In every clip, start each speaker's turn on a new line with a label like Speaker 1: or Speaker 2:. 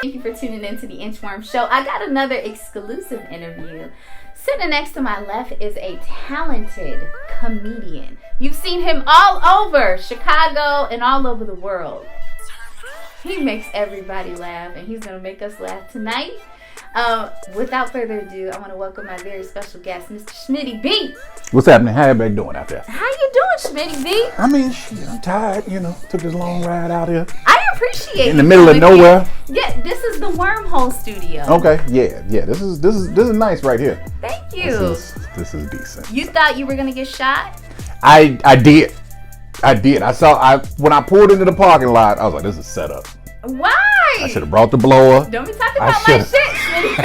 Speaker 1: Thank you for tuning in to the Inchworm Show. I got another exclusive interview. Sitting next to my left is a talented comedian. You've seen him all over Chicago and all over the world. He makes everybody laugh, and he's going to make us laugh tonight. Without further ado, I want to welcome my very special guest, Mr. Schmitty B.
Speaker 2: What's happening? How everybody doing out there?
Speaker 1: How you doing, Schmitty B?
Speaker 2: I mean, I'm tired, took this long ride out here.
Speaker 1: I appreciate it.
Speaker 2: In the middle of nowhere.
Speaker 1: Yeah, this is the Wormhole Studio.
Speaker 2: Okay, yeah. This is nice right here.
Speaker 1: Thank you.
Speaker 2: This is decent.
Speaker 1: You thought you were gonna get shot?
Speaker 2: I did. When I pulled into the parking lot, I was like, this is set up.
Speaker 1: Why?
Speaker 2: I should have brought the blower.
Speaker 1: Don't be talking about my shit, Schmitty.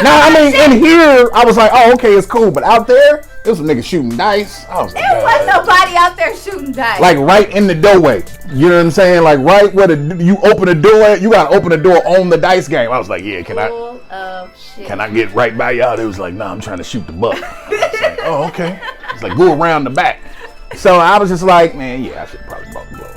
Speaker 2: No, I mean, in here, I was like, oh, okay, it's cool. But out there, there was some niggas shooting dice. I was like,
Speaker 1: there wasn't nobody out there shooting dice.
Speaker 2: Like right in the doorway. You know what I'm saying? Like right where you open the door, you gotta open the door on the dice game. I was like, yeah, can I get right by y'all? It was like, nah, I'm trying to shoot the buck. I was like, oh, okay. It's like, go around the back. So I was just like, man, yeah, I should probably bought the blower.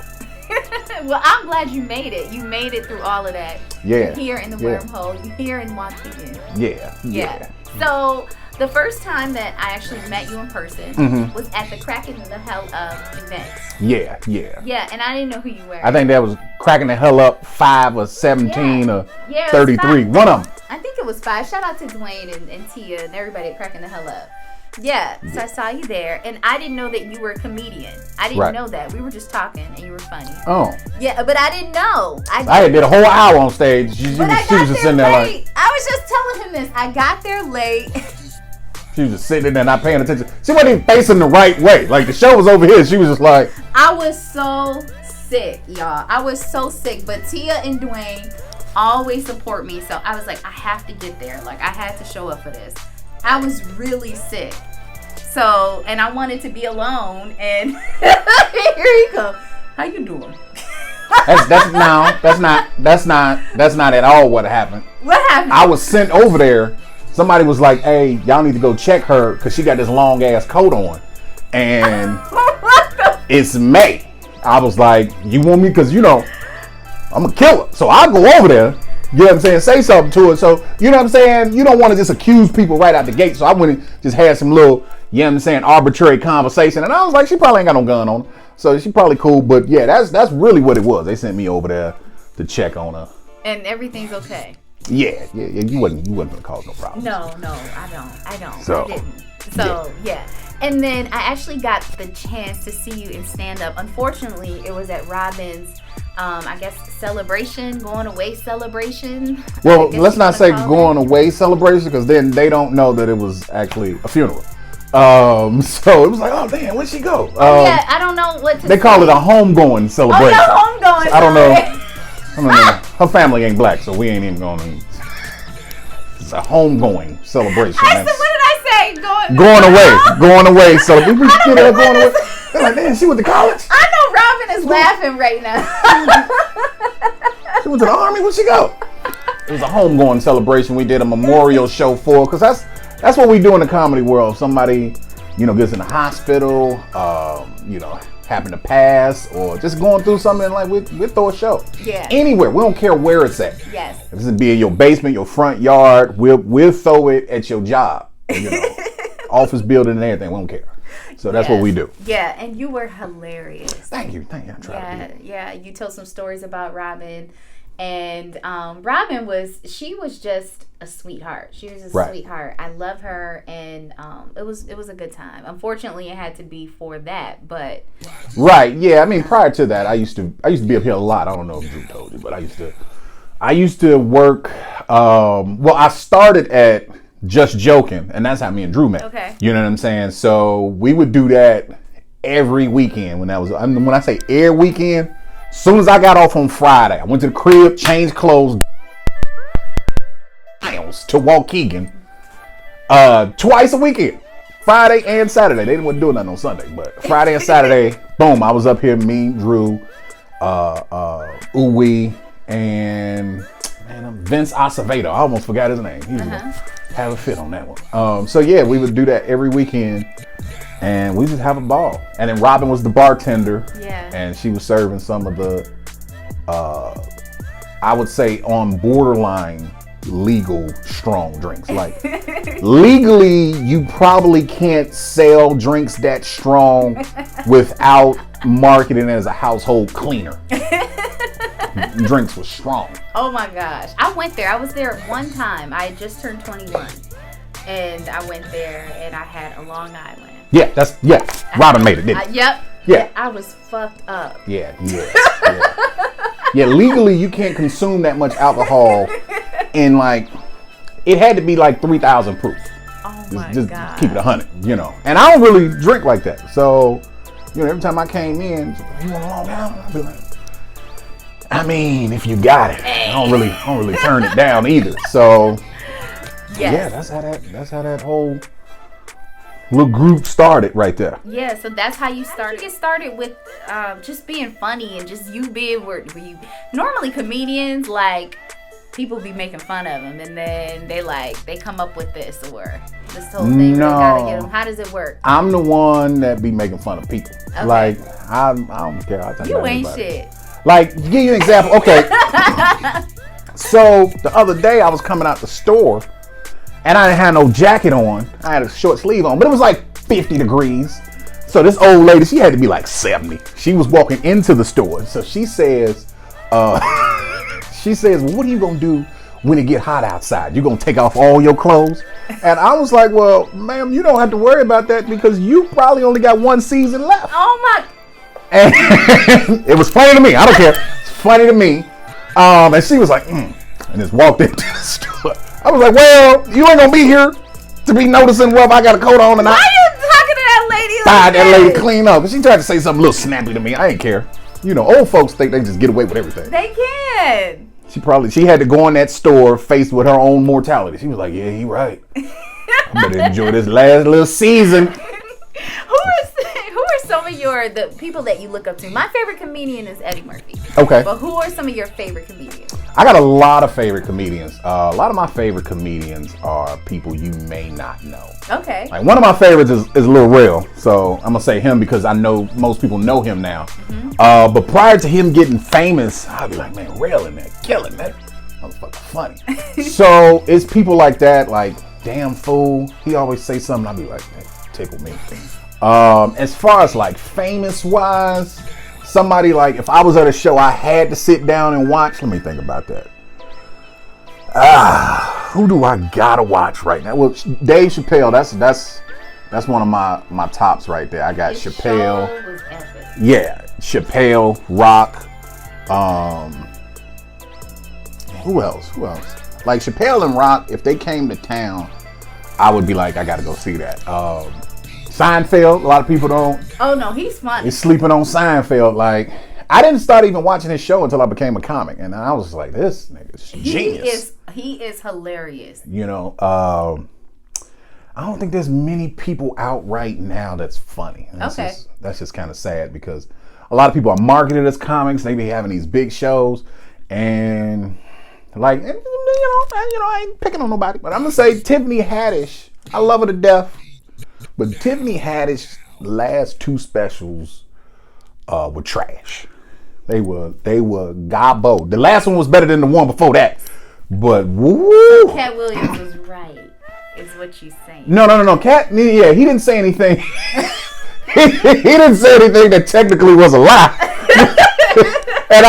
Speaker 1: Well, I'm glad you made it. You made it through all of that.
Speaker 2: Yeah.
Speaker 1: You're here in the wormhole. You're here in Waukegan.
Speaker 2: Yeah.
Speaker 1: So the first time that I actually met you in person was at the Cracking the Hell Up event.
Speaker 2: Yeah.
Speaker 1: Yeah, and I didn't know who you were.
Speaker 2: I think that was Cracking the Hell Up 5 or 17 or 33. One of them.
Speaker 1: I think it was 5. Shout out to Dwayne and Tia and everybody at Cracking the Hell Up. Yeah, so I saw you there, and I didn't know that you were a comedian. I didn't know that. We were just talking, and you were funny.
Speaker 2: Oh.
Speaker 1: Yeah, but I didn't know.
Speaker 2: I did a whole hour on stage. She was just sitting there like...
Speaker 1: I was just telling him this. I got there late.
Speaker 2: She was just sitting there not paying attention. She wasn't even facing the right way. Like, the show was over here. She was just like...
Speaker 1: I was so sick, y'all. I was so sick, but Tia and Dwayne always support me, so I was like, I have to get there. Like, I had to show up for this. I was really sick. So, and I wanted to be alone, and here you go. How you doing?
Speaker 2: That's not at all what happened.
Speaker 1: What happened?
Speaker 2: I was sent over there. Somebody was like, hey, y'all need to go check her because she got this long ass coat on. And it's May. I was like, you want me? Because, I'm a killer. So I'll go over there. You know what I'm saying? Say something to her. So, you know what I'm saying? You don't want to just accuse people right out the gate. So I went and just had some little, you know what I'm saying, arbitrary conversation. And I was like, she probably ain't got no gun on her. So she probably cool. But yeah, that's really what it was. They sent me over there to check on her.
Speaker 1: And everything's okay.
Speaker 2: Yeah. You wasn't gonna cause no problem.
Speaker 1: No, I don't.
Speaker 2: So,
Speaker 1: I didn't. So yeah. And then I actually got the chance to see you in stand-up. Unfortunately, it was at Robin's, I guess, going away celebration.
Speaker 2: Well, let's not say going away celebration because then they don't know that it was actually a funeral. So it was like, oh damn, where'd she go?
Speaker 1: Yeah, I don't know what to
Speaker 2: They call it a homegoing celebration.
Speaker 1: Oh, no, homegoing.
Speaker 2: So I don't know. Her family ain't black, so we ain't even going to. It's a homegoing celebration.
Speaker 1: What did I say?
Speaker 2: Going away. So we get her going away. They're like, man, she went to college.
Speaker 1: I know Robin is laughing right now.
Speaker 2: She went to the army. Where'd she go? It was a homegoing celebration. We did a memorial show for, because that's what we do in the comedy world. Somebody, gets in the hospital, happen to pass, or just going through something, like we throw a show.
Speaker 1: Yeah. Anywhere.
Speaker 2: We don't care where it's at.
Speaker 1: Yes.
Speaker 2: If it's be in your basement, your front yard, we'll throw it at your job. Office building and everything. We don't care. So that's what we do.
Speaker 1: Yeah, and you were hilarious.
Speaker 2: Thank you. I tried to be.
Speaker 1: Yeah. You told some stories about Robin. And Robin was just a sweetheart. She was a sweetheart. I love her, and it was a good time. Unfortunately, it had to be for that, but
Speaker 2: right, yeah. I mean, prior to that, I used to be up here a lot. I don't know if Drew told you, but I used to work. Well, I started at Just Joking, and that's how me and Drew met.
Speaker 1: Okay,
Speaker 2: you know what I'm saying? So we would do that every weekend. When I say every weekend. As soon as I got off on Friday, I went to the crib, changed clothes, to Waukegan, twice a weekend, Friday and Saturday. They didn't do nothing on Sunday, but Friday and Saturday, boom, I was up here, me, Drew, Uwe, and Vince Acevedo. I almost forgot his name. He was gonna have a fit on that one. So yeah, we would do that every weekend. And we just have a ball. And then Robin was the bartender.
Speaker 1: Yeah.
Speaker 2: And she was serving some of the I would say on borderline legal strong drinks. Like legally, you probably can't sell drinks that strong without marketing as a household cleaner. Drinks was strong.
Speaker 1: Oh my gosh. I went there. I was there one time. I had just turned 21. And I went there and I had a Long Island.
Speaker 2: Yeah, Robin made it, didn't he?
Speaker 1: Yep.
Speaker 2: Yeah.
Speaker 1: I was fucked up.
Speaker 2: Yeah. Yeah, legally you can't consume that much alcohol in like, it had to be like 3,000 proof.
Speaker 1: Oh my
Speaker 2: just
Speaker 1: God.
Speaker 2: Keep it 100, you know. And I don't really drink like that. So, you know, every time I came in, you want a Long Island? I'd be like, I mean, if you got it. I don't really turn it down either. So
Speaker 1: yes.
Speaker 2: Yeah, that's how that whole little group started right there.
Speaker 1: Yeah, so that's how you started. You get started with just being funny and just you being where you normally comedians, like, people be making fun of them and then they come up with this or this whole thing.
Speaker 2: No.
Speaker 1: They gotta get them. How does it work?
Speaker 2: I'm the one that be making fun of people.
Speaker 1: Okay.
Speaker 2: Like I don't care. I
Speaker 1: You ain't shit.
Speaker 2: Like, to give you an example, okay. So the other day I was coming out the store and I didn't have no jacket on. I had a short sleeve on, but it was like 50 degrees. So this old lady, she had to be like 70. She was walking into the store. So she says, well, what are you gonna do when it get hot outside? You gonna take off all your clothes? And I was like, well, ma'am, you don't have to worry about that because you probably only got one season left.
Speaker 1: Oh my.
Speaker 2: And it was funny to me. I don't care. It's funny to me. And she was like, and just walked into the store. I was like, well, you ain't gonna be here to be noticing whether I got a coat on or not.
Speaker 1: Why are you talking to that lady like
Speaker 2: that
Speaker 1: that?
Speaker 2: lady clean up. And she tried to say something a little snappy to me. I ain't care. You know, old folks think they just get away with everything.
Speaker 1: They can.
Speaker 2: She had to go in that store faced with her own mortality. She was like, yeah, he right. I better enjoy this last little season.
Speaker 1: Who are some of the people that you look up to? My favorite comedian is Eddie Murphy.
Speaker 2: Okay.
Speaker 1: But who are some of your favorite comedians?
Speaker 2: I got a lot of favorite comedians. A lot of my favorite comedians are people you may not know.
Speaker 1: Okay.
Speaker 2: Like one of my favorites is Lil Rel. So I'm gonna say him because I know most people know him now. Mm-hmm. But prior to him getting famous, I'd be like, man, Rel in there killing that. Motherfucker funny. So it's people like that, like, damn fool. He always say something. I'd be like, that tickle me. As far as like famous wise, somebody like if I was at a show I had to sit down and watch. Let me think about that. Who do I gotta watch right now? Well, Dave Chappelle. That's one of my tops right there. I got
Speaker 1: His
Speaker 2: Chappelle.
Speaker 1: show was epic.
Speaker 2: Yeah, Chappelle, Rock. Who else? Like Chappelle and Rock. If they came to town, I would be like, I gotta go see that. Seinfeld, a lot of people don't.
Speaker 1: Oh no, he's funny.
Speaker 2: He's sleeping on Seinfeld. Like, I didn't start even watching his show until I became a comic, and I was like, this nigga's genius.
Speaker 1: He is hilarious.
Speaker 2: You know, I don't think there's many people out right now that's funny. That's just kind of sad because a lot of people are marketed as comics. They be having these big shows, and like, you know, I ain't picking on nobody, but I'm gonna say Tiffany Haddish. I love her to death. But Tiffany Haddish's last two specials were trash. They were gobbo. The last one was better than the one before that. But woo!
Speaker 1: Cat Williams was right, is what she's saying.
Speaker 2: No. Cat, yeah, he didn't say anything. he didn't say anything that technically was a lie. and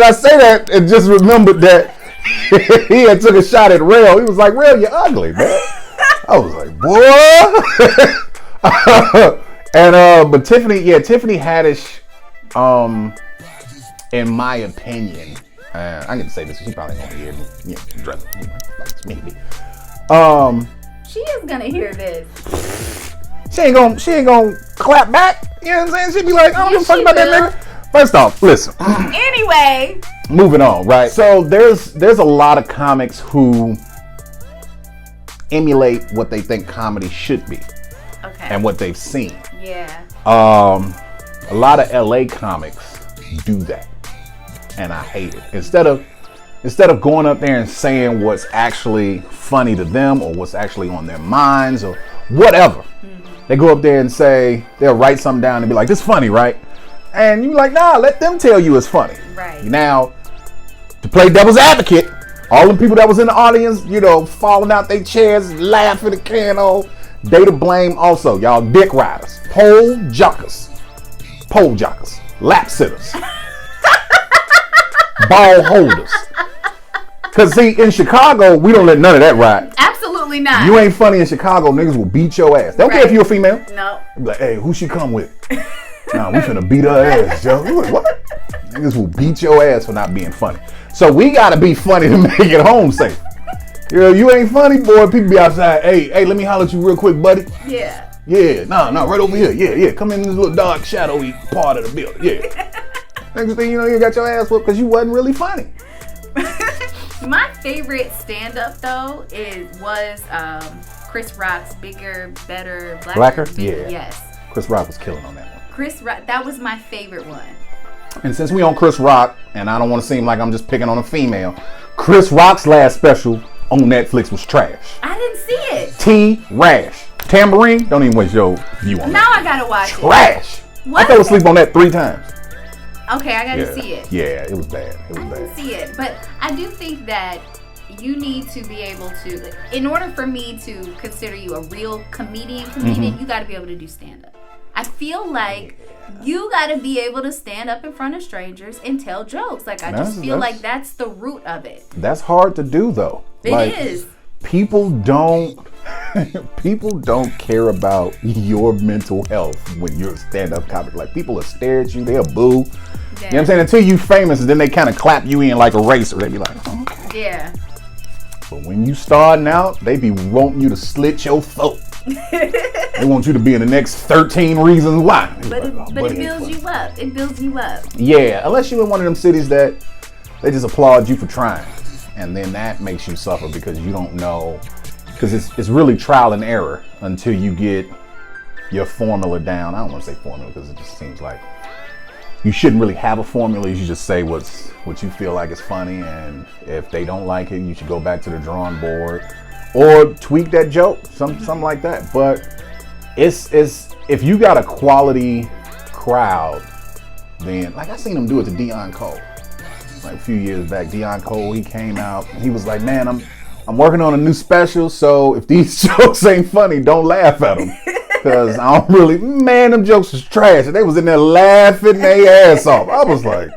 Speaker 2: I say that and just remembered that he had took a shot at Rel. He was like, Rel, you're ugly, man. I was like, boy. But Tiffany Haddish, in my opinion, I get to say this, she probably gonna hear me, dress like Schmitty.
Speaker 1: She is gonna hear this.
Speaker 2: She ain't gonna clap back. You know what I'm saying? She'd be like, I don't give a fuck about that nigga. First off, listen.
Speaker 1: Anyway.
Speaker 2: Moving on, right? So there's a lot of comics who emulate what they think comedy should be.
Speaker 1: Okay.
Speaker 2: And what they've seen.
Speaker 1: Yeah.
Speaker 2: A lot of LA comics do that. And I hate it. Instead of going up there and saying what's actually funny to them or what's actually on their minds or whatever. Mm-hmm. They go up there and they'll write something down and be like, this funny, right? And you be like, nah, let them tell you it's funny.
Speaker 1: Right.
Speaker 2: Now, to play devil's advocate, all the people that was in the audience, you know, falling out their chairs, laughing at Cano, they to blame also. Y'all dick riders, pole jockers, lap sitters, ball holders. Cause see, in Chicago, we don't let none of that ride.
Speaker 1: Absolutely not.
Speaker 2: You ain't funny in Chicago, niggas will beat your ass. They don't care if you're a female.
Speaker 1: No.
Speaker 2: Be like, hey, who she come with? Nah, we finna beat her ass, Joe. Like, what? Niggas will beat your ass for not being funny. So we gotta be funny to make it home safe. You know, you ain't funny, boy. People be outside. Hey, let me holler at you real quick, buddy.
Speaker 1: Yeah.
Speaker 2: Yeah, nah, right over here. Yeah. Come in this little dark, shadowy part of the building. Yeah. Next thing you know, you got your ass whooped because you wasn't really funny.
Speaker 1: My favorite stand-up though was Chris Rock's Bigger, Better,
Speaker 2: Blacker?
Speaker 1: Bigger,
Speaker 2: Yeah.
Speaker 1: Yes.
Speaker 2: Chris Rock was killing on that one.
Speaker 1: Chris Rock, that was my favorite one.
Speaker 2: And since we on Chris Rock, and I don't want to seem like I'm just picking on a female, Chris Rock's last special on Netflix was trash.
Speaker 1: I didn't see it.
Speaker 2: T-Rash. Tambourine, don't even waste your view on
Speaker 1: Now
Speaker 2: that.
Speaker 1: I gotta watch
Speaker 2: Trash.
Speaker 1: What?
Speaker 2: I fell asleep on that 3 times.
Speaker 1: Okay, I gotta see it.
Speaker 2: Yeah, it was bad.
Speaker 1: I didn't see it, but I do think that you need to be able to, in order for me to consider you a real comedian, you got to be able to do stand-up. I feel like you got to be able to stand up in front of strangers and tell jokes. Like, I just feel like that's the root of it.
Speaker 2: That's hard to do, though.
Speaker 1: It is.
Speaker 2: People don't care about your mental health when you're a stand-up comic. Like, people will stare at you, they'll boo. Yeah. You know what I'm saying? Until you famous, and then they kind of clap you in like a racer. They be like, oh, okay.
Speaker 1: Yeah.
Speaker 2: But when you starting out, they be wanting you to slit your throat. They want you to be in the next 13 reasons why.
Speaker 1: But it builds you up. It builds you up.
Speaker 2: Yeah, unless you're in one of them cities that they just applaud you for trying. And then that makes you suffer because you don't know. Because it's really trial and error until you get your formula down. I don't want to say formula because it just seems like you shouldn't really have a formula. You should just say what you feel like is funny. And if they don't like it, you should go back to the drawing board or tweak that joke, something like that. But it's if you got a quality crowd, then like I seen them do it to Deion Cole. Like a few years back, Deion Cole, he came out and he was like, man, I'm working on a new special, so if these jokes ain't funny, don't laugh at them. Because I don't really, man, them jokes was trash. And they was in there laughing their ass off. I was like,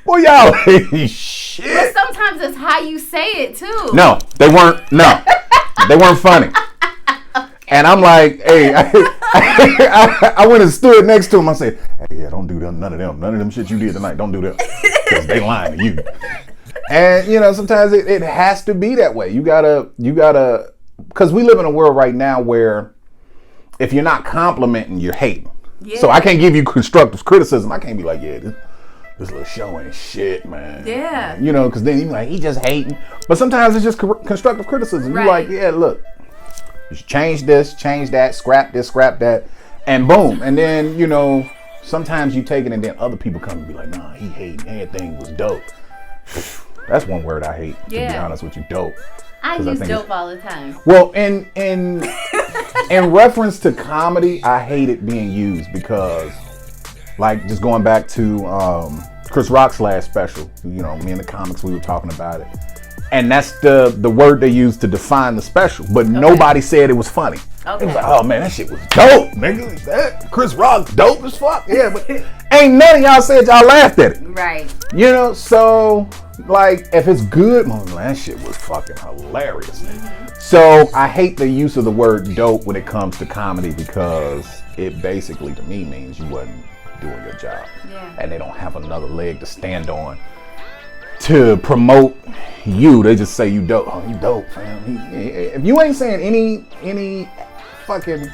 Speaker 2: boy, y'all ain't shit.
Speaker 1: But sometimes it's how you say it, too.
Speaker 2: No, they weren't funny. And I'm like, hey, I went and stood next to him. I said, hey, yeah, don't do them, none of them shit you did tonight. Don't do them. Because they lying to you. And, you know, sometimes it has to be that way. You gotta, because we live in a world right now where if you're not complimenting, you're hating. Yeah. So I can't give you constructive criticism. I can't be like, yeah, this little show ain't shit, man.
Speaker 1: Yeah.
Speaker 2: You know, because then you're like, he just hating. But sometimes it's just constructive criticism. Right. You're like, yeah, look, you should change this, change that, scrap this, scrap that, and boom. And then, you know, sometimes you take it and then other people come and be like, nah, he hating, everything was dope. That's one word I hate, to be honest with you, dope.
Speaker 1: I use dope all the time.
Speaker 2: Well, in reference to comedy, I hate it being used because, like, just going back to Chris Rock's last special, you know, me and the comics, we were talking about it. And that's the word they used to define the special. But nobody said it was funny. Okay. It was like, oh, man, that shit was dope, nigga. That Chris Rock dope as fuck. Yeah, but ain't none of y'all said y'all laughed at it.
Speaker 1: Right.
Speaker 2: You know, so, like, if it's good, man, that shit was fucking hilarious. Mm-hmm. So I hate the use of the word dope when it comes to comedy because it basically, to me, means you wasn't doing your job. Yeah. And they don't have another leg to stand to promote you. They just say you dope. Oh, you dope, fam. If you ain't saying any fucking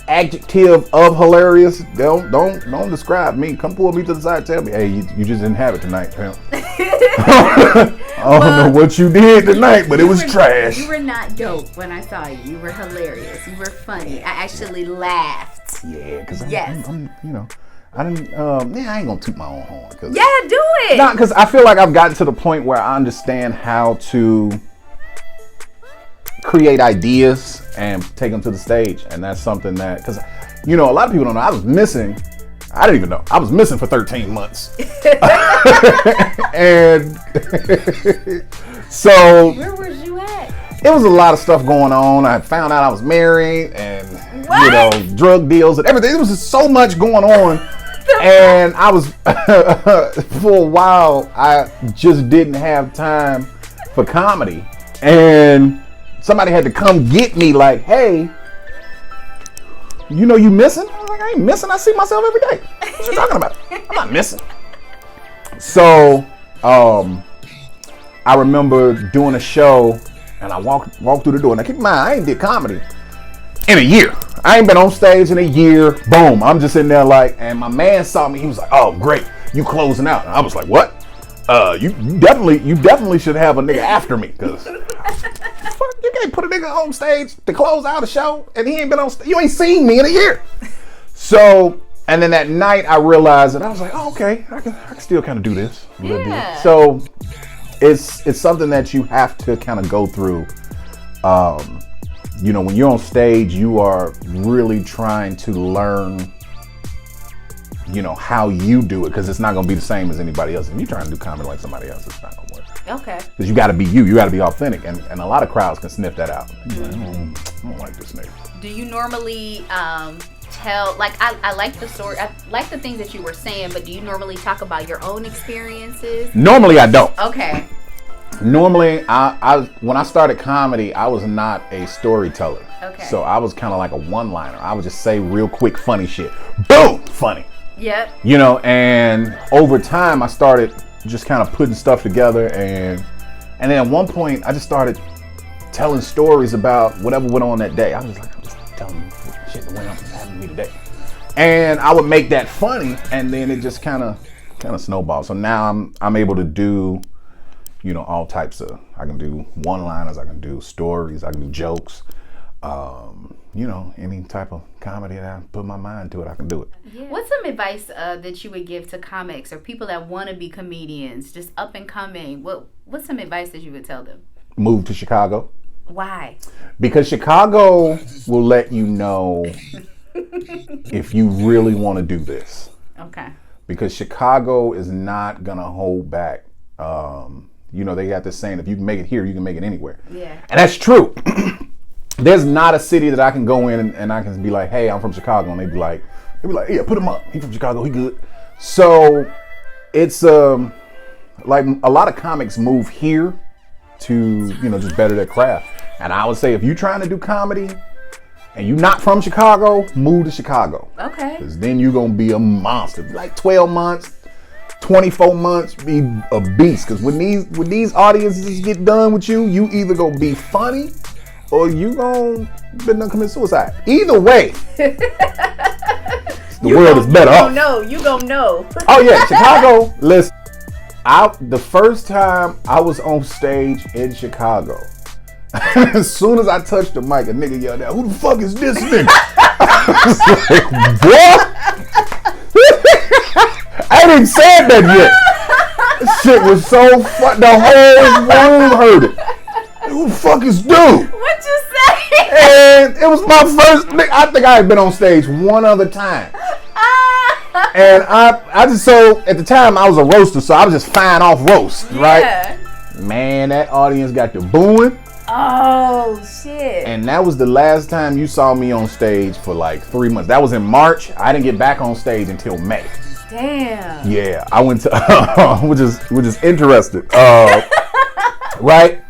Speaker 2: adjective of hilarious, don't describe me. Come pull me to the side and tell me, hey, you just didn't have it tonight, fam. I don't know what you did tonight, but it was trash.
Speaker 1: You were not dope when I saw you. You were hilarious. You were funny. I actually laughed.
Speaker 2: Yeah, because I'm you know, I didn't, I ain't gonna toot my own horn.
Speaker 1: Yeah, do it.
Speaker 2: Not because I feel like I've gotten to the point where I understand how to create ideas and take them to the stage. And that's something that, because, you know, a lot of people don't know, I I didn't even know. I was missing for 13 months. And so
Speaker 1: Where was you at?
Speaker 2: it was a lot of stuff going on. I found out I was married and, drug deals and everything. There was just so much going on. And I was, for a while, I just didn't have time for comedy. And somebody had to come get me like, hey, you know you missing? I was like, I ain't missing. I see myself every day. What you talking about? I'm not missing. So, I remember doing a show and I walked through the door. Now keep in mind, I ain't did comedy in a year. I ain't been on stage in a year. Boom. I'm just in there like, and my man saw me. He was like, oh, great. You closing out. And I was like, what? You definitely should have a nigga after me. Cause you can't put a nigga on stage to close out a show and he ain't been on stage. You ain't seen me in a year. So, and then that night I realized that I was like, oh, okay, I can still kind of do this.
Speaker 1: Yeah.
Speaker 2: So it's something that you have to kind of go through. When you're on stage, you are really trying to learn, how you do it, because it's not going to be the same as anybody else. If you're trying to do comedy like somebody else, it's not going to work.
Speaker 1: Okay.
Speaker 2: Because you got to be you. You got to be authentic. And a lot of crowds can sniff that out. Like, I don't like this nigga.
Speaker 1: Do you normally tell, like, I like the story, I like the things that you were saying, but do you normally talk about your own experiences?
Speaker 2: Normally, I don't.
Speaker 1: Okay.
Speaker 2: Normally, I when I started comedy, I was not a storyteller.
Speaker 1: Okay.
Speaker 2: So I was kind of like a one-liner. I would just say real quick funny shit. Boom! Funny.
Speaker 1: Yep.
Speaker 2: And over time, I started just kind of putting stuff together. And then at one point, I just started telling stories about whatever went on that day. I'm just telling shit that went on happened to me today. And I would make that funny. And then it just kind of snowballed. So now I'm able to do, all types of, I can do one-liners, I can do stories, I can do jokes, any type of comedy that I put my mind to it, I can do it.
Speaker 1: Yeah. What's some advice that you would give to comics or people that want to be comedians, just up and coming? What's some advice that you would tell them?
Speaker 2: Move to Chicago.
Speaker 1: Why?
Speaker 2: Because Chicago will let you know if you really want to do this.
Speaker 1: Okay.
Speaker 2: Because Chicago is not going to hold back. They got this saying, if you can make it here, you can make it anywhere. Yeah. And that's true. There's not a city that I can go in and I can be like, hey, I'm from Chicago. And they'd be like, yeah, put him up. He from Chicago. He good. So it's like a lot of comics move here to, just better their craft. And I would say if you're trying to do comedy and you're not from Chicago, move to Chicago. Okay. Because then you're going to be a monster. Like 12 months. 24 months, be a beast. Because when these audiences get done with you, you either gonna be funny or you gonna commit suicide. Either way, the world is better off.
Speaker 1: You gonna know.
Speaker 2: Oh yeah, Chicago. Listen, the first time I was on stage in Chicago, as soon as I touched the mic, a nigga yelled out, "Who the fuck is this nigga?" I was like, what? I ain't even said that yet. This shit was so fun. The whole room heard it. Who the fuck is dude?
Speaker 1: What you say?
Speaker 2: And it was my first. I think I had been on stage one other time. And I just, so at the time I was a roaster, so I was just fine off roast, right? Man, that audience got to booing.
Speaker 1: Oh shit.
Speaker 2: And that was the last time you saw me on stage for like 3 months. That was in March. I didn't get back on stage until May.
Speaker 1: Damn.
Speaker 2: Yeah, I went to which is interesting. Right?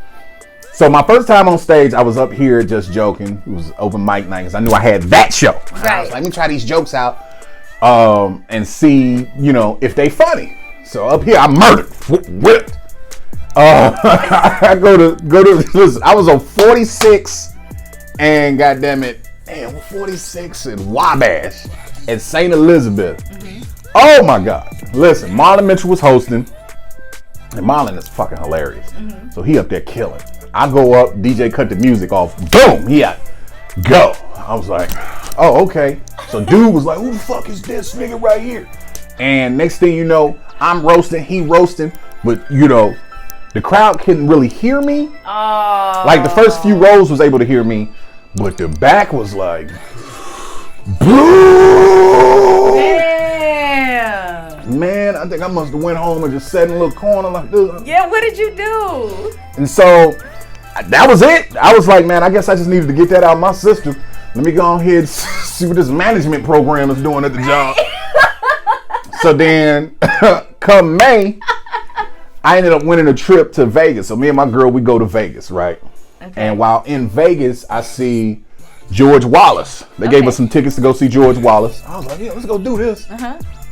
Speaker 2: So my first time on stage, I was up here just joking. It was open mic night because I knew I had that show. Right. I was like, let me try these jokes out and see, if they funny. So up here, I murdered, whipped. I go to listen. I was on 46 and goddamn it, 46 in Wabash at St. Elizabeth. Mm-hmm. Oh my God! Listen, Marlon Mitchell was hosting, and Marlon is fucking hilarious. Mm-hmm. So he up there killing. I go up, DJ cut the music off. Boom, he out. Go. I was like, oh okay. So dude was like, who the fuck is this nigga right here? And next thing you know, I'm roasting, he roasting, but the crowd couldn't really hear me. Oh. Like the first few rows was able to hear me, but the back was like, boo! I think I must have went home and just sat in a little corner like this.
Speaker 1: Yeah, what did you do?
Speaker 2: And so that was it. I was like, man, I guess I just needed to get that out of my system. Let me go ahead and see what this management program is doing at the job. So then, come May, I ended up winning a trip to Vegas. So me and my girl, we go to Vegas, right? Okay. And while in Vegas, I see George Wallace. They gave us some tickets to go see George Wallace. I was like, yeah, let's go do this.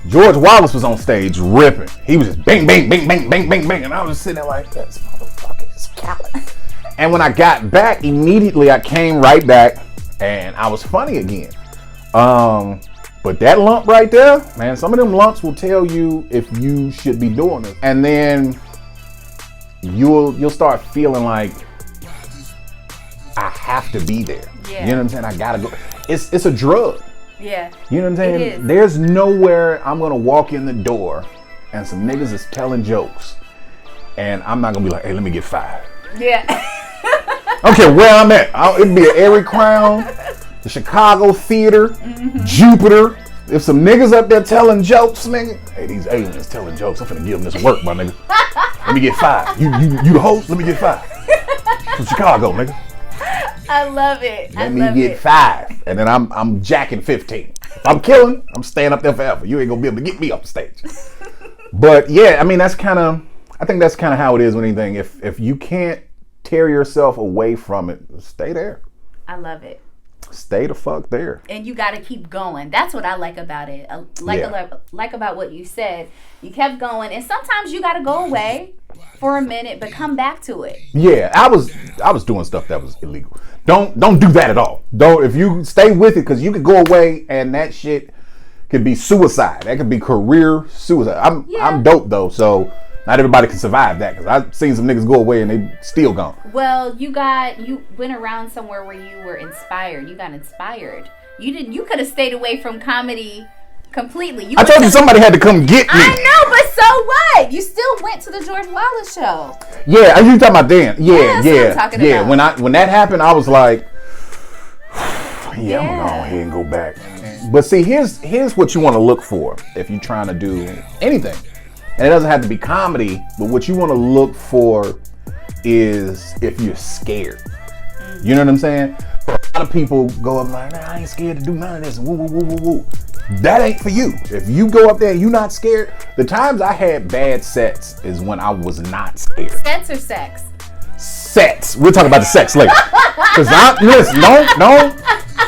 Speaker 2: George Wallace was on stage ripping. He was just bang, bang, bang, bang, bang, bang, bang. And I was just sitting there like, this motherfucker is killing. And when I got back, immediately I came right back and I was funny again. But that lump right there, man, some of them lumps will tell you if you should be doing it. And then you'll start feeling like, I have to be there. Yeah. You know what I'm saying? I gotta go. It's a drug.
Speaker 1: Yeah.
Speaker 2: You know what I'm saying?
Speaker 1: It is.
Speaker 2: There's nowhere I'm gonna walk in the door and some niggas is telling jokes and I'm not gonna be like, hey, let me get 5.
Speaker 1: Yeah.
Speaker 2: I don't care where I'm at. It'd be at Airy Crown, the Chicago Theater, Jupiter. If some niggas up there telling jokes, nigga, hey, these aliens telling jokes, I'm finna give them this work, my nigga. Let me get 5. You the host? Let me get 5. From Chicago, nigga.
Speaker 1: I love it.
Speaker 2: Let me get 5, and then I'm jacking 15. If I'm killing, I'm staying up there forever. You ain't gonna be able to get me off the stage. But yeah, I mean I think that's kind of how it is with anything. If you can't tear yourself away from it, stay there.
Speaker 1: I love it.
Speaker 2: Stay the fuck there.
Speaker 1: And you got to keep going. That's what I like about it. Like about what you said. You kept going, and sometimes you got to go away for a minute, but come back to it.
Speaker 2: Yeah, I was doing stuff that was illegal. Don't do that at all. Don't. If you stay with it, because you could go away and that shit could be suicide. That could be career suicide. I'm dope though, so not everybody can survive that, because I've seen some niggas go away and they still gone.
Speaker 1: Well, you went around somewhere where you were inspired. You got inspired. You could have stayed away from comedy completely.
Speaker 2: I told you somebody had to come get me.
Speaker 1: I know, but so what? You still went to the George Wallace show.
Speaker 2: Yeah, are you talking about Dan? Yeah.
Speaker 1: That's what I'm talking about.
Speaker 2: When that happened, I was like, I'm gonna go ahead and go back. But see, here's what you want to look for if you're trying to do anything. And it doesn't have to be comedy, but what you want to look for is if you're scared. You know what I'm saying? A lot of people go up like, man, I ain't scared to do none of this. Woo, woo, woo, woo, woo. That ain't for you. If you go up there and you're not scared, the times I had bad sets is when I was not scared.
Speaker 1: Sets or sex?
Speaker 2: Sets. We'll talk about the sex later. Cause listen,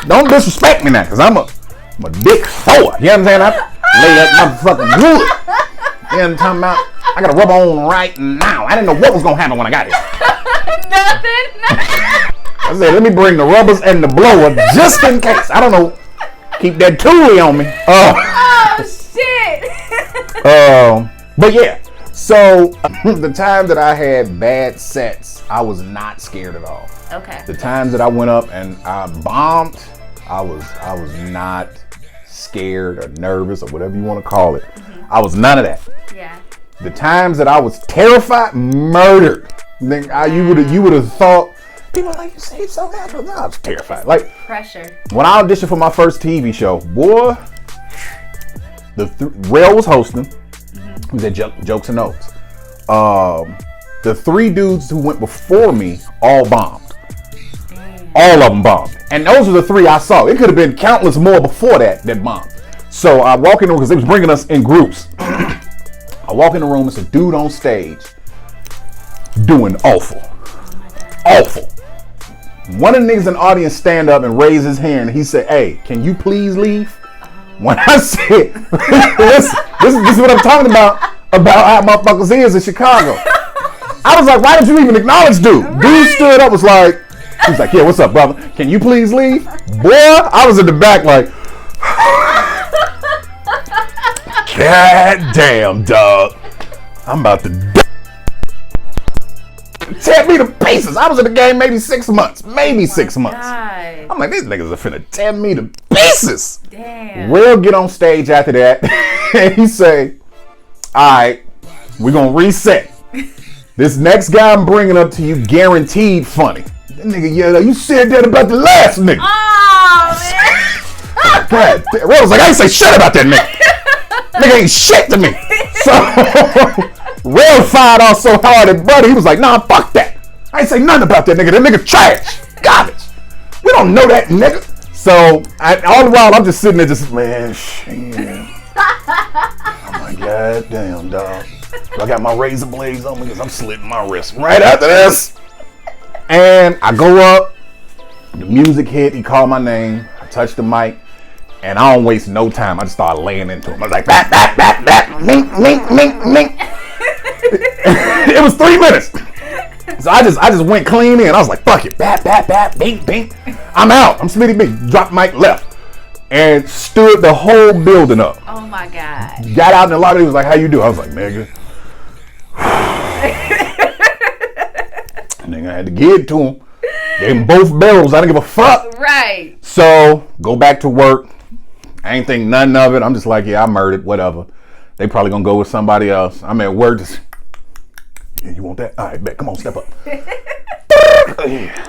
Speaker 2: don't disrespect me now, cause I'm a dick thrower. You know what I'm saying? I lay that motherfucking wood. You know what I'm talking about? I got a rubber on right now. I didn't know what was gonna happen when I got here.
Speaker 1: Nothing.
Speaker 2: I said, let me bring the rubbers and the blower just in case. I don't know. Keep that toolie on me.
Speaker 1: Oh shit.
Speaker 2: But yeah. So the time that I had bad sets, I was not scared at all.
Speaker 1: Okay.
Speaker 2: The times that I went up and I bombed, I was not scared or nervous or whatever you want to call it. I was none of that.
Speaker 1: Yeah.
Speaker 2: The times that I was terrified, murdered. Then you would have thought, people are like, you say so natural. No, I was terrified. Like
Speaker 1: pressure. When
Speaker 2: I auditioned for my first TV show, boy, Rail was hosting. He was at Jokes and Notes. The 3 dudes who went before me all bombed. All of them bombed. And those are the 3 I saw. It could have been countless more before that bombed. So I walk in the room, because they was bringing us in groups. I walk in the room, it's a dude on stage doing awful. Awful. One of the niggas in the audience stand up and raise his hand, and he said, hey, can you please leave? When I said, this is what I'm talking about how motherfuckers is in Chicago. I was like, why didn't you even acknowledge dude? Right. Dude stood up, was like, yeah, what's up, brother? Can you please leave? Boy, I was in the back like, God damn, dog. I'm about to tear me to pieces. I was in the game maybe 6 months. Maybe 6 months. God. I'm like, these niggas are finna tear me to pieces.
Speaker 1: Damn.
Speaker 2: We'll get on stage after that. And he say, all right, we're going to reset. This next guy I'm bringing up to you guaranteed funny. That nigga yelled, you said that about the last nigga.
Speaker 1: Oh, man.
Speaker 2: God, Ray was like, I ain't say shit about that nigga. Nigga ain't shit to me. So Rev fired off so hard at Buddy, he was like, nah, fuck that. I ain't say nothing about that nigga. That nigga trash. Garbage. We don't know that nigga. So all the while I'm just sitting there just, man, shit. Oh my god damn, dog. I got my razor blades on me because I'm slitting my wrist right after this. And I go up, the music hit, he called my name, I touched the mic, and I don't waste no time. I just started laying into him. I was like, bat, bat, bat, bat, mink, mink, mink, mink. It was 3 minutes. So I just went clean in. I was like, fuck it. Bat, bat, bat, bink, bink. I'm out. I'm Schmitty Bink. Dropped mic, left. And stood the whole building up.
Speaker 1: Oh my God.
Speaker 2: Got out in the lobby. He was like, how you do? I was like, nigga. Nigga, I had to give it to him. Gave him both barrels. I didn't give a fuck.
Speaker 1: Right.
Speaker 2: So, go back to work. I ain't think nothing of it. I'm just like, yeah, I murdered, whatever. They probably gonna go with somebody else. I'm at work just, yeah, you want that? All right, bet. Come on, step up.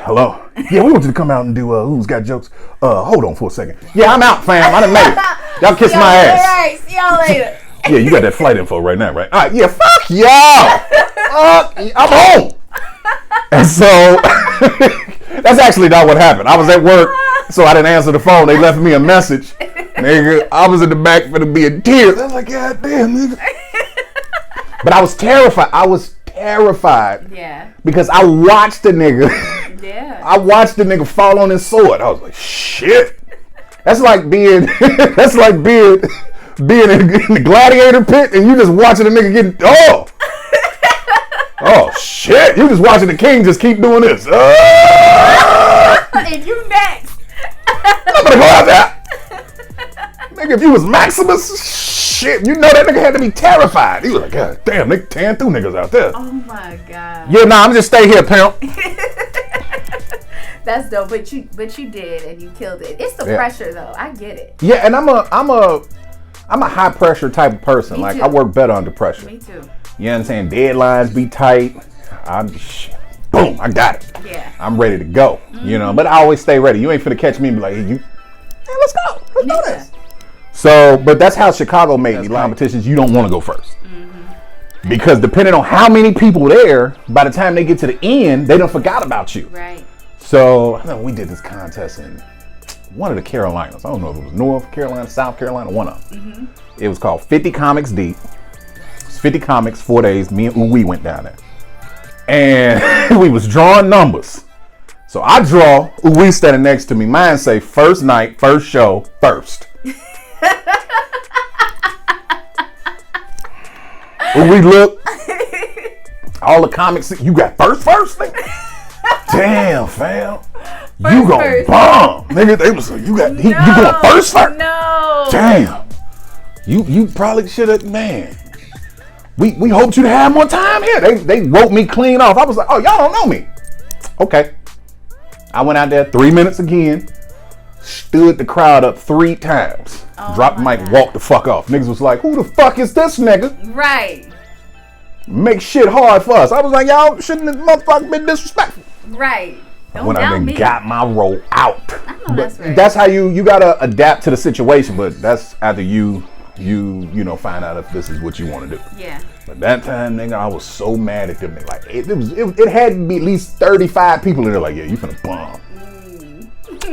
Speaker 2: Hello? Yeah, we want you to come out and do Who's Got Jokes. Hold on for a second. Yeah, I'm out, fam. I done made it. Y'all kiss my ass.
Speaker 1: All right, see y'all later.
Speaker 2: Yeah, you got that flight info right now, right? All right, yeah, fuck y'all. I'm home. And so, that's actually not what happened. I was at work, so I didn't answer the phone. They left me a message. Nigga, I was in the back for to be in tears. I was like, God damn, nigga. But I was terrified.
Speaker 1: Yeah.
Speaker 2: Because I watched the nigga.
Speaker 1: Yeah.
Speaker 2: I watched the nigga fall on his sword. I was like, shit. That's like being in the gladiator pit and you just watching a nigga getting, oh shit. You just watching the king just keep doing this.
Speaker 1: And you next.
Speaker 2: I'm gonna go out there. Nigga, if you was Maximus, shit, you know that nigga had to be terrified. He was like, God damn, they tearing through niggas out there.
Speaker 1: Oh my God.
Speaker 2: Yeah, nah, I'm just stay here, pimp.
Speaker 1: That's dope, but you did and you killed it. It's the pressure though. I get it.
Speaker 2: Yeah, and I'm a high pressure type of person.
Speaker 1: Me
Speaker 2: like
Speaker 1: too.
Speaker 2: I work better under pressure.
Speaker 1: Me too.
Speaker 2: You know what I'm saying? Deadlines be tight. Boom, I got it.
Speaker 1: Yeah.
Speaker 2: I'm ready to go. Mm-hmm. You know, but I always stay ready. You ain't finna catch me and be like, hey, let's go. Let's do this. So, but that's how Chicago made me. Competitions, you don't want to go first. Mm-hmm. Because depending on how many people there, by the time they get to the end, they done forgot about you.
Speaker 1: Right.
Speaker 2: So, I know we did this contest in one of the Carolinas. I don't know if it was North Carolina, South Carolina, one of them. Mm-hmm. It was called 50 Comics Deep. It was 50 comics, 4 days. Me and Uwe went down there. And we was drawing numbers. So I draw, Uwe standing next to me. Mine say first night, first show, first. Uwe look, all the comics, you got first thing? Damn, fam. You gon' bomb. Nigga, they was like, you going first?
Speaker 1: No.
Speaker 2: Damn. You probably should have, man. We hoped you'd have more time here. They wrote me clean off. I was like, oh, y'all don't know me. Okay. I went out there 3 minutes again, stood the crowd up 3 times, dropped the mic, walked the fuck off. Niggas was like, who the fuck is this nigga?
Speaker 1: Right.
Speaker 2: Make shit hard for us. I was like, y'all shouldn't have motherfucking been disrespectful.
Speaker 1: Right.
Speaker 2: When I then got my role out.
Speaker 1: I know that's right.
Speaker 2: That's how you gotta adapt to the situation, but that's after you find out if this is what you want to do.
Speaker 1: Yeah.
Speaker 2: But that time, nigga, I was so mad at them. Like it had to be at least 35 people in there. Like, yeah, you finna bomb.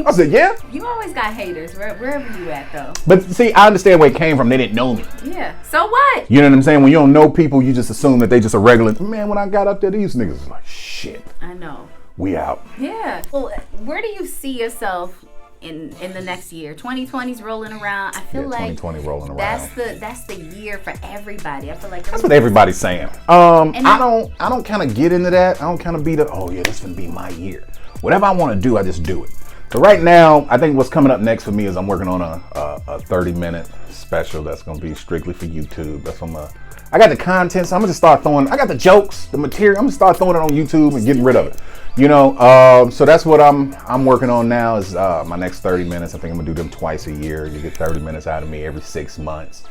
Speaker 2: I said, yeah.
Speaker 1: You always got haters wherever you at though.
Speaker 2: But see, I understand where it came from. They didn't know me.
Speaker 1: Yeah. So what?
Speaker 2: You know what I'm saying? When you don't know people, you just assume that they just a regular. Man, when I got up there, these niggas was like, shit.
Speaker 1: I know.
Speaker 2: We out.
Speaker 1: Yeah. Well, where do you see yourself in the next year? 2020's rolling around. I feel like
Speaker 2: 2020 rolling around.
Speaker 1: That's the year for everybody. I feel like
Speaker 2: that's what everybody's saying. I don't kind of get into that. I don't kind of be this gonna be my year. Whatever I want to do, I just do it. So right now, I think what's coming up next for me is I'm working on a 30-minute special that's gonna be strictly for YouTube. That's what I got the content, so I'm gonna just start throwing. I got the jokes, the material. I'm gonna start throwing it on YouTube and getting rid of it. You know, so that's what I'm working on now is my next 30 minutes. I think I'm gonna do them twice a year. You get 30 minutes out of me every 6 months.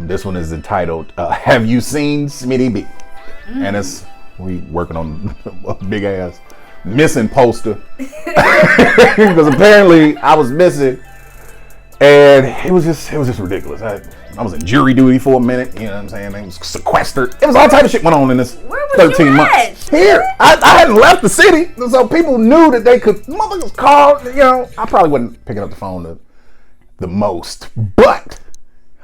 Speaker 2: This one is entitled "Have You Seen Schmitty B?" And we working on a big ass missing poster because apparently I was missing And it was just ridiculous. I was in jury duty for a minute, you know what I'm saying? I was sequestered. It was all type of shit went on in this 13 months. Here. I hadn't left the city, so people knew that they could, motherfuckers called, you know. I probably wasn't picking up the phone the most, but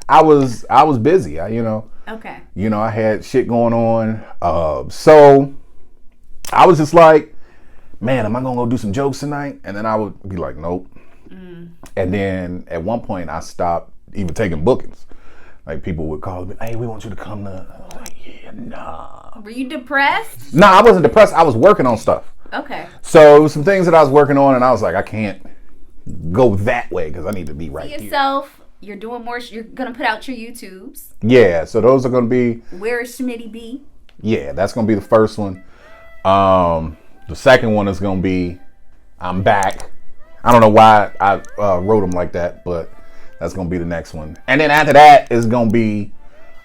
Speaker 2: I was busy, you know.
Speaker 1: Okay.
Speaker 2: You know, I had shit going on. So I was just like, man, am I gonna go do some jokes tonight? And then I would be like, nope. And then at one point I stopped even taking bookings. Like people would call me, hey, we want you to come to. I was like, yeah, nah.
Speaker 1: Were you depressed?
Speaker 2: No, I wasn't depressed. I was working on stuff.
Speaker 1: Okay.
Speaker 2: So it was some things that I was working on, and I was like, I can't go that way because I need to be right here.
Speaker 1: Yourself. You're doing more. You're gonna put out your YouTubes.
Speaker 2: Yeah. So those are gonna be.
Speaker 1: Where is Schmitty B?
Speaker 2: Yeah, that's gonna be the first one. The second one is gonna be, I'm back. I don't know why I wrote them like that, but that's gonna be the next one. And then after that is gonna be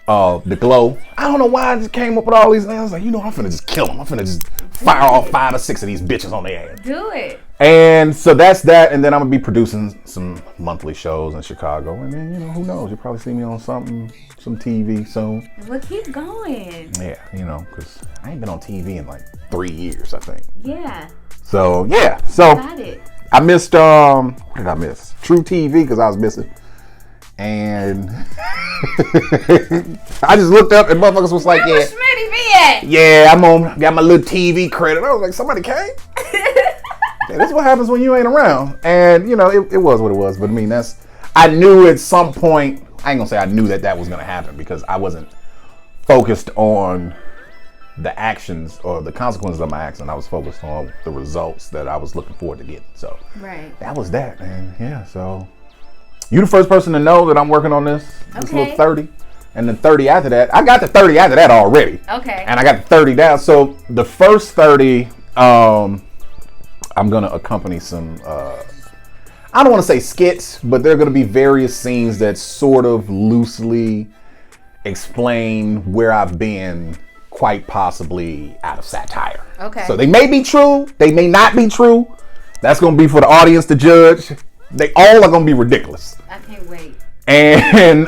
Speaker 2: The Glow. I don't know why I just came up with all these names. I was like, you know, I'm finna just kill them. I'm finna just fire all 5 or 6 of these bitches on their ass.
Speaker 1: Do it.
Speaker 2: And so that's that. And then I'm gonna be producing some monthly shows in Chicago. And then, you know, who knows? You'll probably see me on some TV soon.
Speaker 1: Well, keep going.
Speaker 2: Yeah, you know, because I ain't been on TV in like 3 years, I think.
Speaker 1: Yeah.
Speaker 2: So, yeah. So
Speaker 1: Got it.
Speaker 2: I missed, what did I miss? True TV, because I was missing. And I just looked up and motherfuckers was like,
Speaker 1: Where Schmitty be at?
Speaker 2: Yeah, got my little TV credit. I was like, somebody came? Yeah, this is what happens when you ain't around. And, you know, it was what it was. But I mean, I knew at some point, I ain't gonna say I knew that was gonna happen because I wasn't focused on the actions or the consequences of my actions. I was focused on the results that I was looking forward to getting. So
Speaker 1: right.
Speaker 2: That was that, man. Yeah, so you the first person to know that I'm working on this little 30. And then 30 after that. I got the 30 after that already.
Speaker 1: Okay.
Speaker 2: And I got the 30 down. So the first 30, I'm going to accompany some, I don't want to say skits, but there are going to be various scenes that sort of loosely explain where I've been, quite possibly out of satire.
Speaker 1: Okay.
Speaker 2: So they may be true. They may not be true. That's going to be for the audience to judge. They all are going to be ridiculous.
Speaker 1: I can't wait.
Speaker 2: And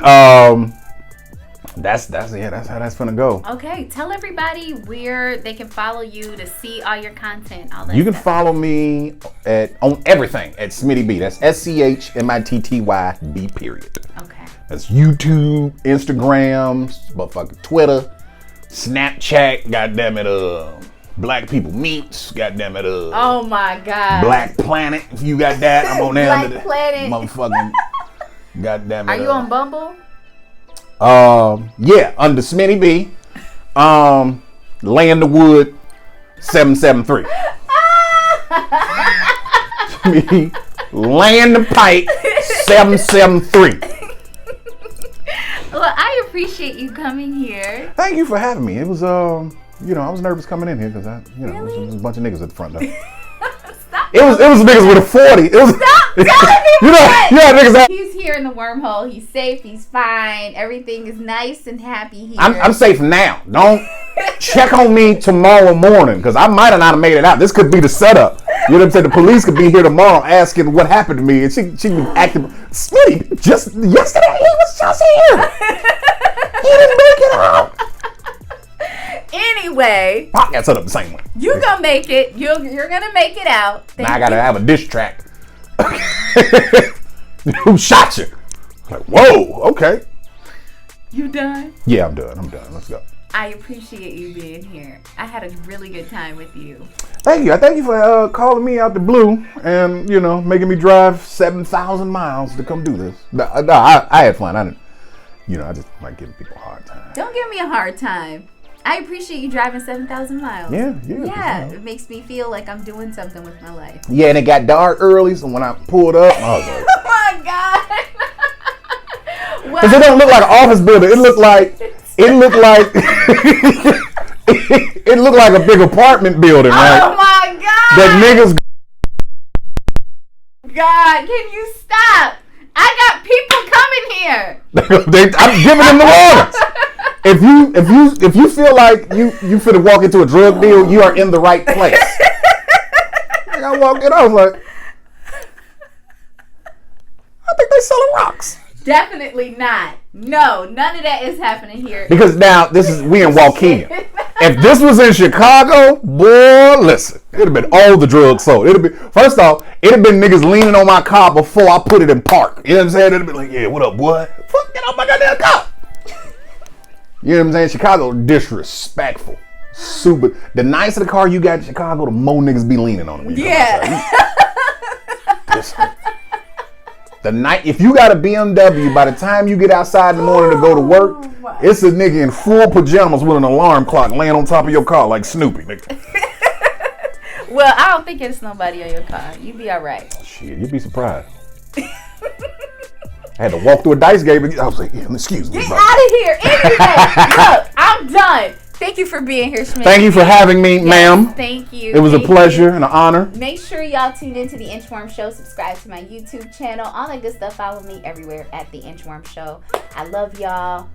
Speaker 2: that's how that's gonna go.
Speaker 1: Okay, tell everybody where they can follow you to see all your content. All that
Speaker 2: you can
Speaker 1: stuff.
Speaker 2: follow me on everything at Schmitty B. That's SCHMITTYB period.
Speaker 1: Okay.
Speaker 2: That's YouTube, Instagram, motherfucking Twitter, Snapchat. Goddamn it, Black People Meets. Goddamn it,
Speaker 1: oh my God.
Speaker 2: Black Planet. If you got that, I'm on there.
Speaker 1: Black Planet.
Speaker 2: Motherfucking. Goddamn it.
Speaker 1: Are you on Bumble?
Speaker 2: Yeah, under Schmitty B. Land the Wood 773. Me, Land the Pike 773.
Speaker 1: Well, I appreciate you coming here.
Speaker 2: Thank you for having me. It was you know, I was nervous coming in here because
Speaker 1: Really?
Speaker 2: there was a bunch of niggas at the front door.
Speaker 1: Stop.
Speaker 2: It was niggas with a 40. It was
Speaker 1: Stop telling me
Speaker 2: niggas that.
Speaker 1: He's here in the wormhole. He's safe. He's fine. Everything is nice and happy here.
Speaker 2: I'm safe now. Don't check on me tomorrow morning because I might have not made it out. This could be the setup. You know what I'm saying? The police could be here tomorrow asking what happened to me, and she be acting. Schmitty, just yesterday he was just here. He didn't make it out.
Speaker 1: Anyway,
Speaker 2: I got set up the same way.
Speaker 1: You gonna make it. You're gonna make it out.
Speaker 2: Now I gotta have a diss track. Who shot you? Like, whoa, okay.
Speaker 1: You done?
Speaker 2: Yeah, I'm done. Let's go.
Speaker 1: I appreciate you being here. I had a really good time with you.
Speaker 2: Thank you. I thank you for calling me out the blue and, you know, making me drive 7,000 miles to come do this. No, I had fun. I just like giving people a hard time.
Speaker 1: Don't give me a hard time. I appreciate you driving 7,000 miles.
Speaker 2: Yeah.
Speaker 1: Yeah, it makes me feel like I'm doing something with my life.
Speaker 2: Yeah, and it got dark early, so when I pulled up, I was like,
Speaker 1: oh my God.
Speaker 2: Because it don't look like an office building. It looked like it looked like a big apartment building, right?
Speaker 1: Oh my God.
Speaker 2: That niggas.
Speaker 1: God, can you stop? I got people coming here.
Speaker 2: I'm giving them the orders. If you feel like you finna walk into a drug deal, you are in the right place. I walked in, I was like, I think they selling rocks.
Speaker 1: Definitely not. No, none of that is happening here.
Speaker 2: Because now we in Waukegan. If this was in Chicago, boy, listen, it'd have been all the drugs sold. First off, it'd have been niggas leaning on my car before I put it in park. You know what I'm saying? It'd be like, yeah, what up, boy? Fuck, get off my goddamn car. You know what I'm saying? Chicago disrespectful. Super. The nicer the car you got in Chicago, the more niggas be leaning on it. When you if you got a BMW, by the time you get outside in the morning to go to work, it's a nigga in full pajamas with an alarm clock laying on top of your car like Snoopy.
Speaker 1: Well, I don't think it's nobody on your car. You be all right.
Speaker 2: Shit, you'd be surprised. I had to walk through a dice game. I was like, yeah, excuse me.
Speaker 1: Get out of here. Anyway, look, I'm done. Thank you for being here, Schmitty.
Speaker 2: Thank you for having me, ma'am.
Speaker 1: Thank you.
Speaker 2: It was a pleasure and an honor.
Speaker 1: Make sure y'all tune into the Inchworm Show. Subscribe to my YouTube channel. All that good stuff. Follow me everywhere at the Inchworm Show. I love y'all.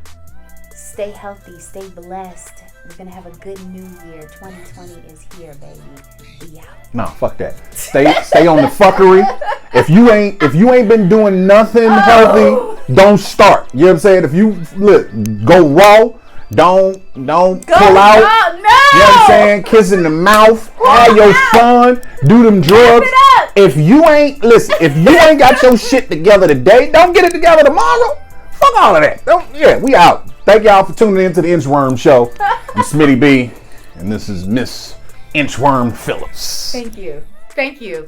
Speaker 1: Stay healthy. Stay blessed. We're going to have a good new year. 2020 is here, baby. Be out.
Speaker 2: No, fuck that. Stay on the fuckery. If you ain't been doing nothing healthy, don't start. You know what I'm saying? If you go raw, don't pull out.
Speaker 1: No.
Speaker 2: You know what I'm saying? Kiss in the mouth, have your fun, do them drugs. If you ain't got your shit together today, don't get it together tomorrow. Fuck all of that. We out. Thank y'all for tuning in to the Inchworm Show. I'm Schmitty B, and this is Miss Inchworm Phillips.
Speaker 1: Thank you.